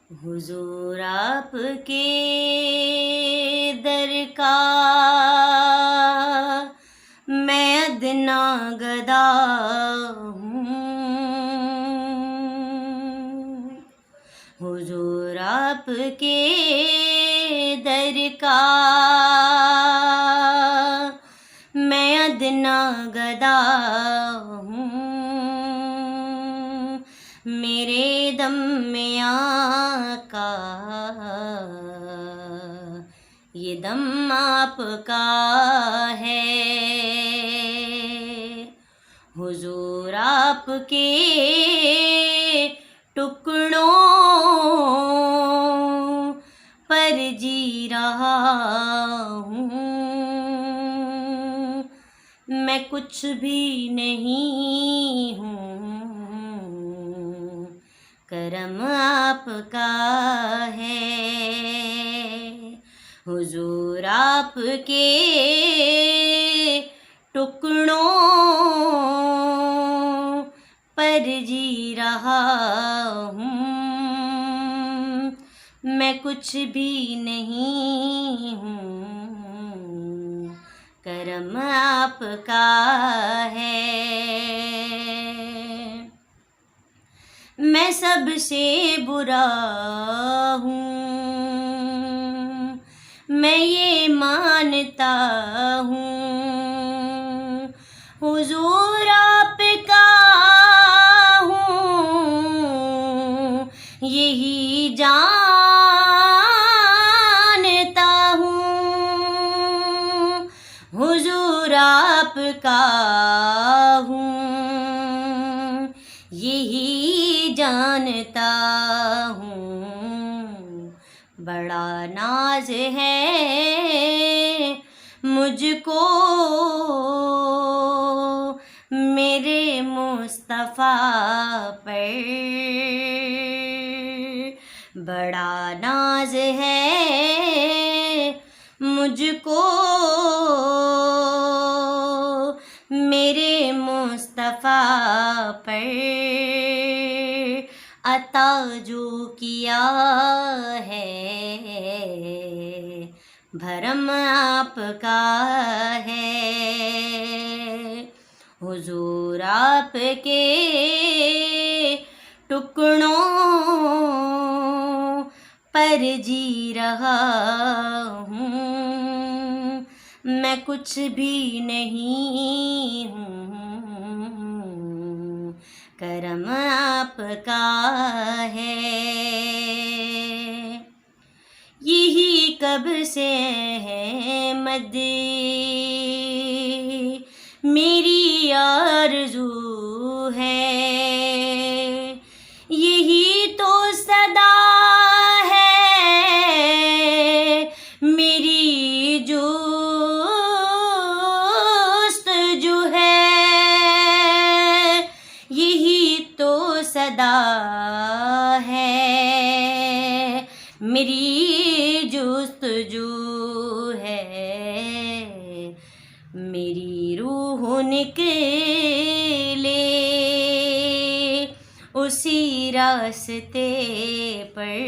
हुजूर आपके दर का मैं अदना गदा हूँ। हुजूर आपके दर का मैं अदना गदा हूँ। मेरे दम में आका ये दम आपका है। हुजूर आपके टुकड़ों पर जी रहा हूँ। मैं कुछ भी नहीं हूँ, करम आपका है। हुजूर आपके टुकड़ों पर जी रहा हूँ। मैं कुछ भी नहीं हूँ, करम आपका है। मैं सबसे बुरा हूँ, मैं ये मानता हूँ। हुजूर आपका हूँ, यही जानता हूँ। हुजूर आपका हूँ, यही जानता हूँ। बड़ा नाज है मुझको मेरे मुस्तफ़ा पर। बड़ा नाज है मुझको मेरे मुस्तफ़ा पर। अता जो किया है भरम आपका है। हुजूर आपके टुकड़ों पर जी रहा हूँ। मैं कुछ भी नहीं हूँ, करम आपका है। यही कब से है मदे मेरी आरज़ू है। यही तो सदा है मेरी जुस्तजू है। यही तो सदा है मेरी जुस्तजू है। मेरी रूह निकले उसी रास्ते पर।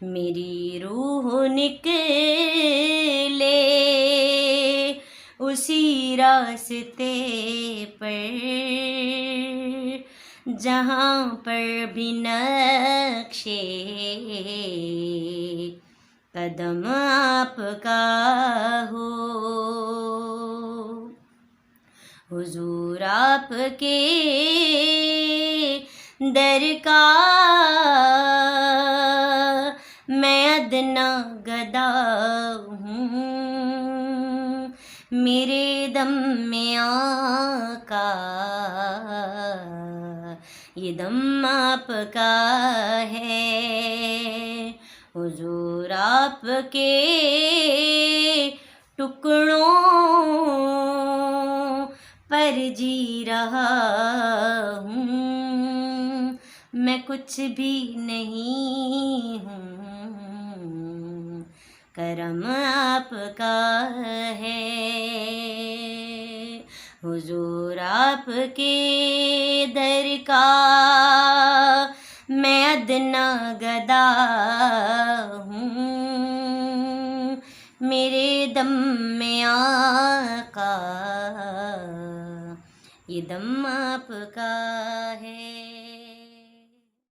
मेरी रूह निकले उसी रास्ते पर जहाँ पर भी नक्शे कदम आपका हो। हुजूर आपके दर का मैं अदना गदा हूँ। मेरे दम में आका ये दम आपका है। हुजूर आपके टुकड़ों पर जी रहा हूँ। मैं कुछ भी नहीं हूँ, करम आपका है। हुजूर आपके दर का मैं अदना गदा हूँ, मेरे दम में आका, ये दम आपका है।